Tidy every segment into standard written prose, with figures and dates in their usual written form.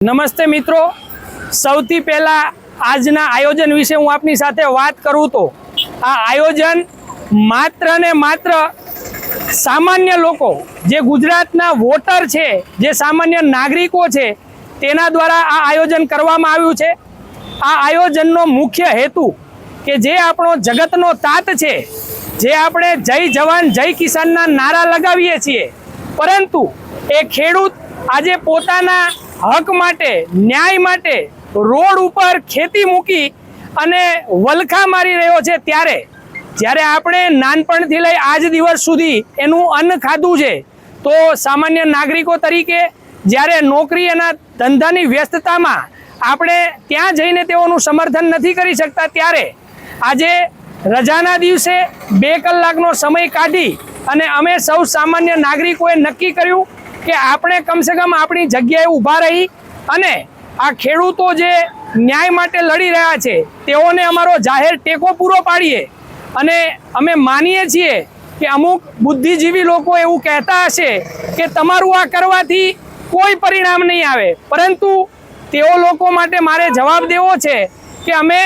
નમસ્તે મિત્રો, સૌથી પહેલા આજના આયોજન વિશે હું આપની સાથે વાત કરું તો આ આયોજન માત્ર ને માત્ર સામાન્ય લોકો જે ગુજરાતના વોટર છે, જે સામાન્ય નાગરિકો છે તેના દ્વારા આ આયોજન કરવામાં આવ્યું છે। આ આયોજનનો મુખ્ય હેતુ કે જે આપણો જગતનો તાત છે, જે આપણે જય જવાન જય કિસાનના નારા લગાવીએ છીએ, પરંતુ એ ખેડૂત આજે પોતાના હક માટે, ન્યાય માટે રોડ ઉપર ખેતી મૂકી અને વલખા મારી રહ્યો છે। જ્યારે આપણે નાનપણથી લઈ આજ દિવસ સુધી એનું અન્ન ખાધું છે, તો સામાન્ય નાગરિકો તરીકે જ્યારે નોકરી અને ધંધાની વ્યસ્તતામાં આપણે ત્યાં જઈને તેઓનું સમર્થન નથી કરી શકતા, ત્યારે આજે રજાના દિવસે 2 કલાકનો સમય કાઢી અને અમે સૌ સામાન્ય નાગરિકોએ નક્કી કર્યું કે આપણે કમસે કમ આપણી જગ્યાએ ઊભા રહી અને આ ખેડૂતો જે ન્યાય માટે લડી રહ્યા છે તેઓને અમારો જાહેર ટેકો પૂરો પાડીએ। અને અમે માનીએ છીએ કે અમુક બુદ્ધિજીવી લોકો એવું કહેતા હશે કે તમારું આ કરવાથી કોઈ પરિણામ નહીં આવે, પરંતુ તેઓ લોકો માટે મારે જવાબ દેવો છે કે અમે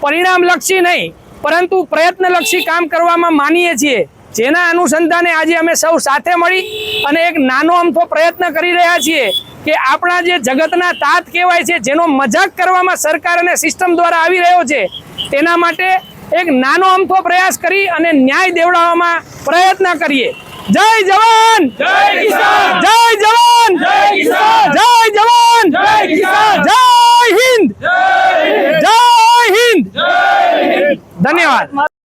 પરિણામલક્ષી નહીં પરંતુ પ્રયત્નલક્ષી કામ કરવામાં માનીએ છીએ, જેના અનુસંધાને આજે અમે સૌ સાથે મળી અને એક નાનો અમથો પ્રયત્ન કરી રહ્યા છીએ કે આપણા જે જગતના તાત કહેવાય છે, જેનો મજાક કરવામાં સરકાર અને સિસ્ટમ દ્વારા આવી રહ્યો છે, તેના માટે એક નાનો અમથો પ્રયાસ કરી અને ન્યાય દેવડાવવામાં પ્રયત્ન કરીએ। જય જવાન જય કિસાન, જય જવાન જય કિસાન, જય જવાન જય કિસાન, જય હિન્દ, જય હિન્દ, જય હિન્દ, ધન્યવાદ।